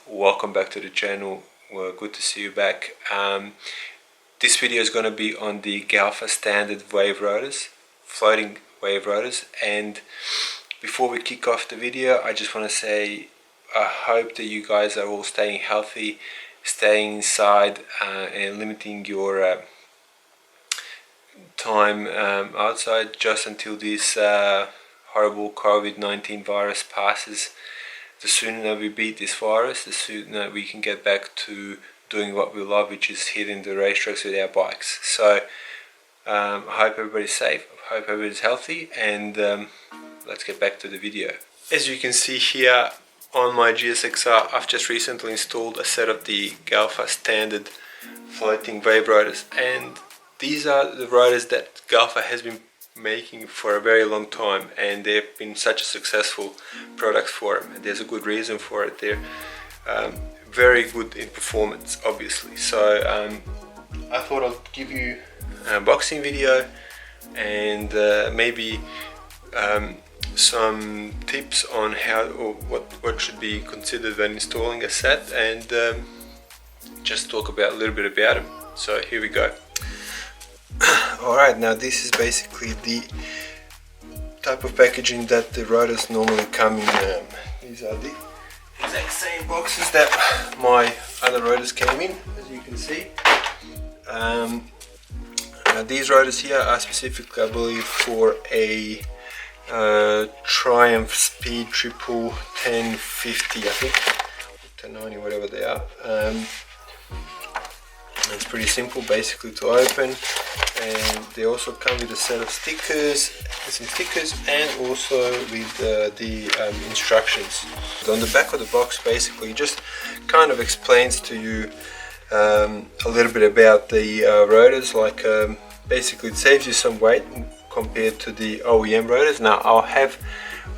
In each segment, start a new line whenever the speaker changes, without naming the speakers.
welcome back to the channel. Well, good to see you back. This video is going to be on the Galfer Standard Wave Rotors, floating wave rotors. And before we kick off the video, I just want to say I hope that you guys are all staying healthy, staying inside and limiting your time outside just until this horrible COVID-19 virus passes. The sooner we beat this virus, the sooner we can get back to doing what we love, which is hitting the racetracks with our bikes. So I hope everybody's safe, I hope everybody's healthy, and let's get back to the video. As you can see here on my GSXR, I've just recently installed a set of the Galfer Standard floating wave rotors, and these are the rotors that Galfer has been making for a very long time, and they've been such a successful product for them. And there's a good reason for it. They're very good in performance, obviously. So I thought I'd give you an unboxing video and maybe some tips on how or what should be considered when installing a set, and just talk about a little bit about them. So here we go. Alright, now this is basically the type of packaging that the rotors normally come in. These are the exact same boxes that my other rotors came in, as you can see. Now these rotors here are specifically, I believe, for a Triumph Speed Triple 1050, I think, 1090, whatever they are. It's pretty simple basically to open, and they also come with a set of stickers, and also with the instructions. On the back of the box basically just kind of explains to you a little bit about the rotors, like basically it saves you some weight compared to the OEM rotors. Now I'll have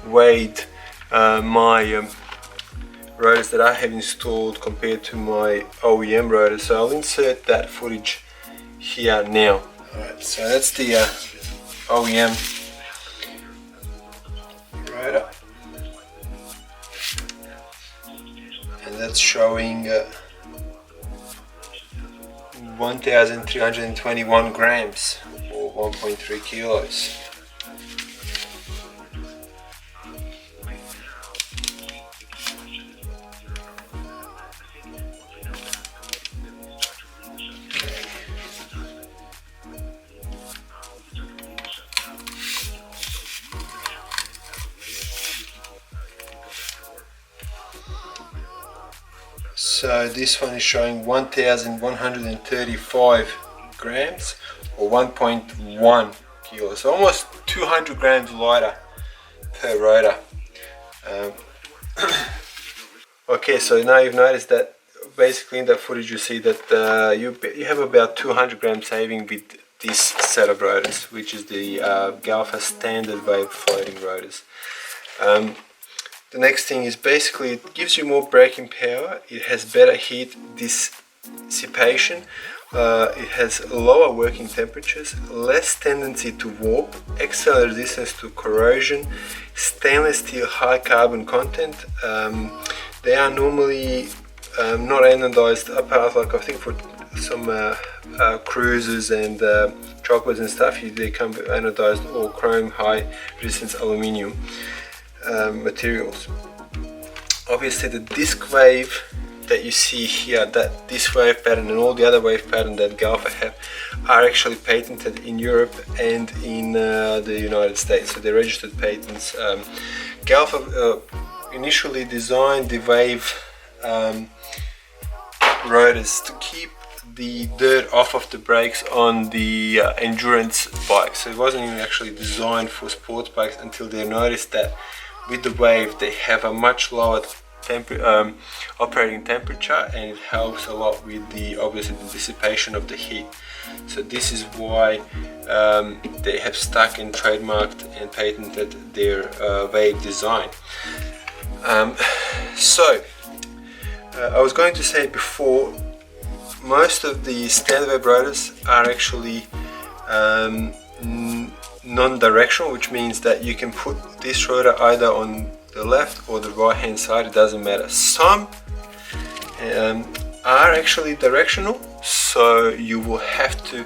weighed my rotors that I have installed compared to my OEM rotors, so I'll insert that footage here now. Alright, so that's the OEM rotor, and that's showing 1,321 grams or 1.3 kilos. So this one is showing 1,135 grams or 1.1 kilos, so almost 200 grams lighter per rotor. Okay, so now you've noticed that basically in that footage you see that you have about 200 gram saving with this set of rotors, which is the Galfer Standard Wave floating rotors. The next thing is basically it gives you more braking power, it has better heat dissipation, it has lower working temperatures, less tendency to warp, excellent resistance to corrosion, stainless steel high carbon content. They are normally not anodized, apart like I think for some cruisers and chocolates and stuff, they come with anodized or chrome high resistance aluminium materials. Obviously the disc wave that you see here, that this wave pattern and all the other wave pattern that Galfer have are actually patented in Europe and in the United States, so they're registered patents. Galfer initially designed the wave rotors to keep the dirt off of the brakes on the endurance bikes, so it wasn't even actually designed for sports bikes until they noticed that with the wave they have a much lower operating temperature, and it helps a lot with obviously the dissipation of the heat. So this is why they have stuck and trademarked and patented their wave design. I was going to say before, most of the standard wave rotors are actually non-directional, which means that you can put this rotor either on the left or the right hand side, it doesn't matter. Some are actually directional, so you will have to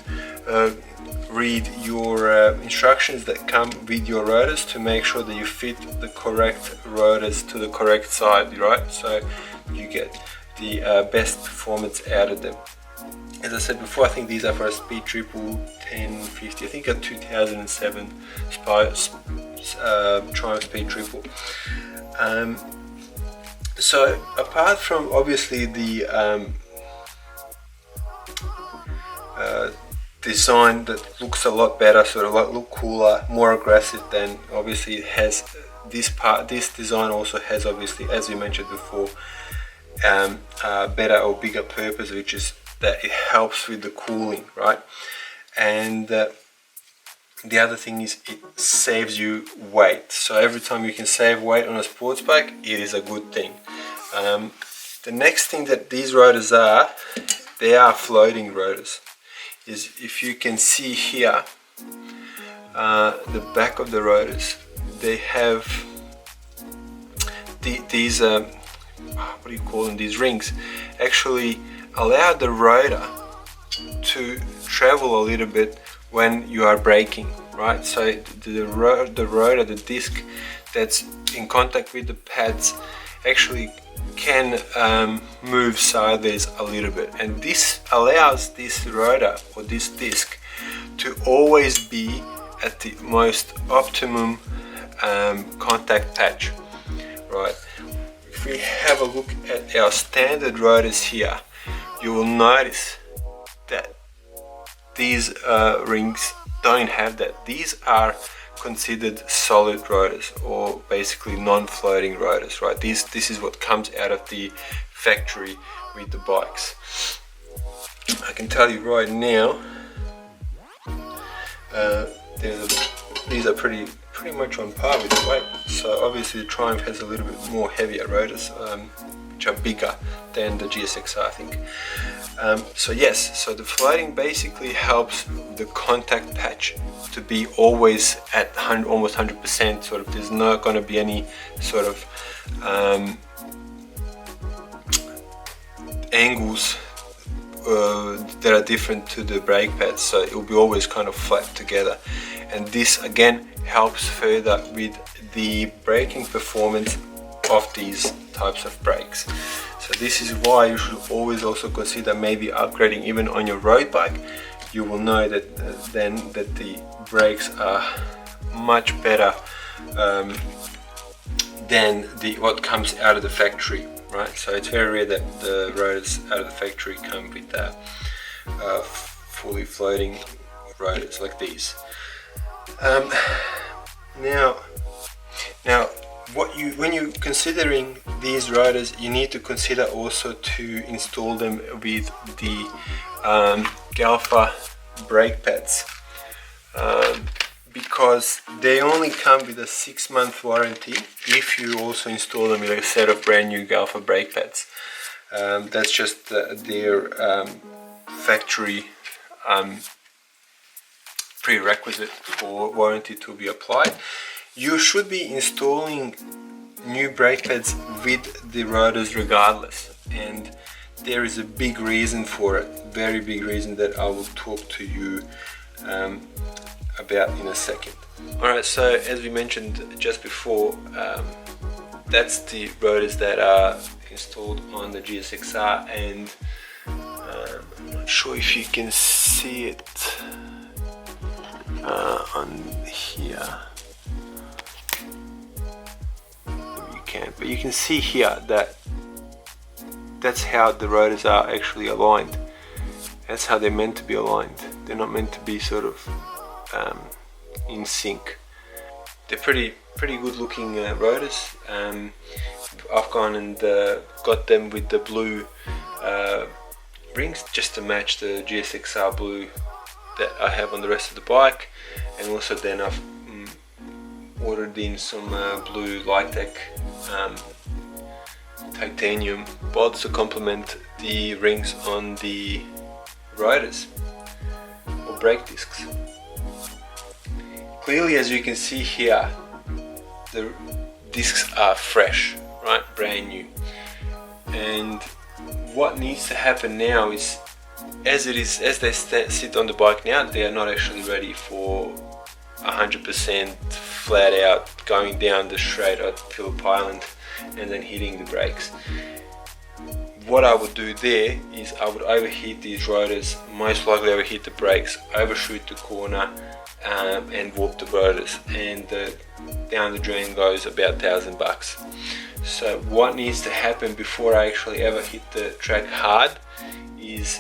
read your instructions that come with your rotors to make sure that you fit the correct rotors to the correct side, right? So you get the best performance out of them. As I said before, I think these are for a Speed Triple 1050. I think a 2007 Triumph Speed Triple. So apart from obviously the design that looks a lot better, sort of look cooler, more aggressive, then obviously it has this design also has, obviously, as we mentioned before, a better or bigger purpose, which is that it helps with the cooling, right? And the other thing is it saves you weight. So every time you can save weight on a sports bike, it is a good thing. The next thing that these rotors are, they are floating rotors. Is if you can see here, the back of the rotors, they have these what do you call them, these rings actually allow the rotor to travel a little bit when you are braking, right? So the rotor, the disc that's in contact with the pads actually can move sideways a little bit, and this allows this rotor or this disc to always be at the most optimum contact patch, right? If we have a look at our standard rotors here, you will notice that these rings don't have that. These are considered solid rotors, or basically non-floating rotors, right? This is what comes out of the factory with the bikes. I can tell you right now, these are pretty much on par with the weight. So obviously the Triumph has a little bit more heavier rotors, which are bigger than the GSXR, I think. So yes, so the floating basically helps the contact patch to be always at almost 100%. Sort of, there's not going to be any sort of angles that are different to the brake pads, so it will be always kind of flat together. And this again helps further with the braking performance of these types of brakes. So this is why you should always also consider maybe upgrading even on your road bike. You will know that then that the brakes are much better than what comes out of the factory, right? So it's very rare that the rotors out of the factory come with fully floating rotors like these. Now, when you're considering these rotors, you need to consider also to install them with the Galfer brake pads, because they only come with a 6-month warranty if you also install them with a set of brand new Galfer brake pads. That's just their factory prerequisite for warranty to be applied. You should be installing new brake pads with the rotors regardless, and there is a big reason for it, very big reason that I will talk to you about in a second. Alright, so as we mentioned just before, that's the rotors that are installed on the GSXR, and I'm not sure if you can see it on here. But you can see here that that's how the rotors are actually aligned. That's how they're meant to be aligned. They're not meant to be sort of in sync. They're pretty good looking rotors. I've gone and got them with the blue rings just to match the GSXR blue that I have on the rest of the bike, and also then I've ordered in some blue Litec titanium bolts to complement the rings on the rotors or brake discs. Clearly, as you can see here, the discs are fresh, right, brand new, and what needs to happen now is, as they sit on the bike now, they are not actually ready for 100% flat out going down the straight at Phillip Island and then hitting the brakes. What I would do there is I would overheat these rotors, most likely overheat the brakes, overshoot the corner, and warp the rotors, and down the drain goes about $1,000. So what needs to happen before I actually ever hit the track hard is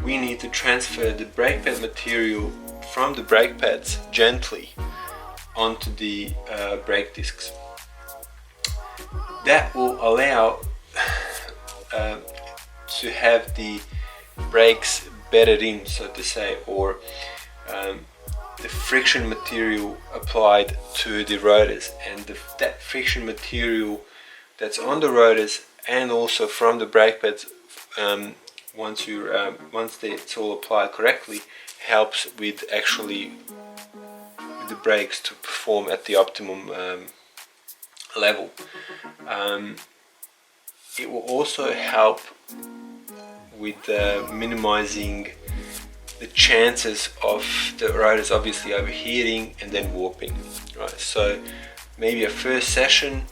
we need to transfer the brake pad material from the brake pads gently onto the brake discs. That will allow to have the brakes bedded in, so to say, or the friction material applied to the rotors, and that friction material that's on the rotors and also from the brake pads, once it's all applied correctly, helps with actually the brakes to perform at the optimum level. It will also help with minimizing the chances of the rotors obviously overheating and then warping, right? So maybe a first session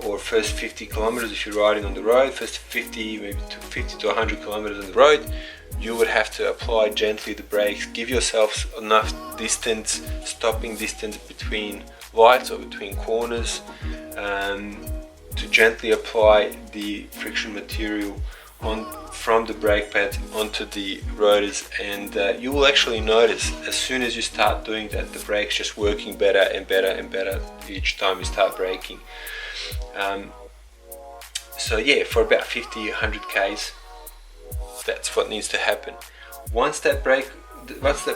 or first 50 kilometers if you're riding on the road, first 50, maybe 50 to 100 kilometers on the road, you would have to apply gently the brakes, give yourself enough distance, stopping distance between lights or between corners, to gently apply the friction material from the brake pads onto the rotors, and you will actually notice as soon as you start doing that, the brakes just working better and better and better each time you start braking. So yeah, for about 50-100 k's, that's what needs to happen. Once that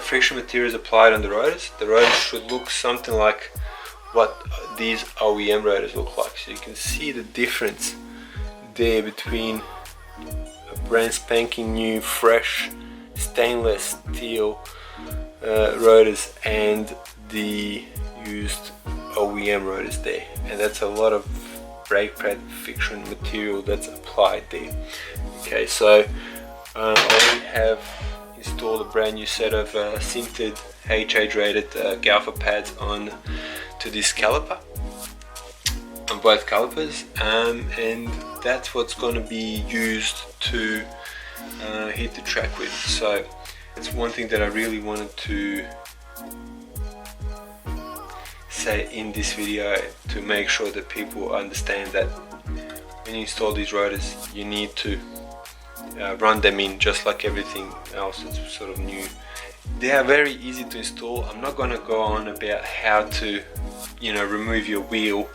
friction material is applied on the rotors should look something like what these OEM rotors look like. So you can see the difference there between a brand spanking new fresh stainless steel rotors and the used OEM rotors there, and that's a lot of brake pad friction material that's applied there. Okay, so I already have installed a brand new set of sintered HH rated Galfer pads on to this caliper, on both calipers, and that's what's going to be used to hit the track with. So it's one thing that I really wanted to say in this video, to make sure that people understand that when you install these rotors, you need to run them in just like everything else that's sort of new. They are very easy to install. I'm not going to go on about how to, remove your wheel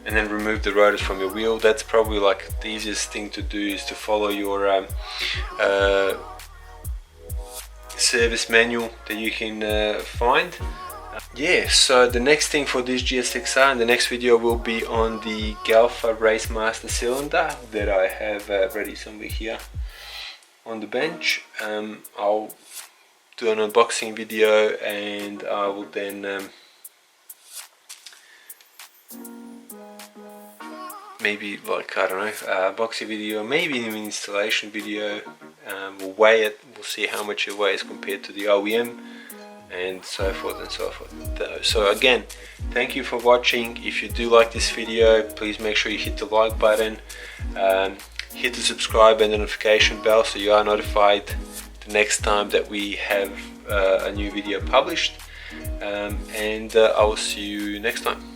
and then remove the rotors from your wheel. That's probably like the easiest thing to do, is to follow your service manual that you can find. Yeah, so the next thing for this GSXR in the next video will be on the Galfer Race Master cylinder that I have ready somewhere here on the bench. I'll do an unboxing video, and I will then maybe, like, I don't know, boxing video, maybe an installation video. We'll weigh it, we'll see how much it weighs compared to the OEM, and so forth and so forth. So again, thank you for watching. If you do like this video, please make sure you hit the like button, hit the subscribe and the notification bell so you are notified the next time that we have a new video published, and I will see you next time.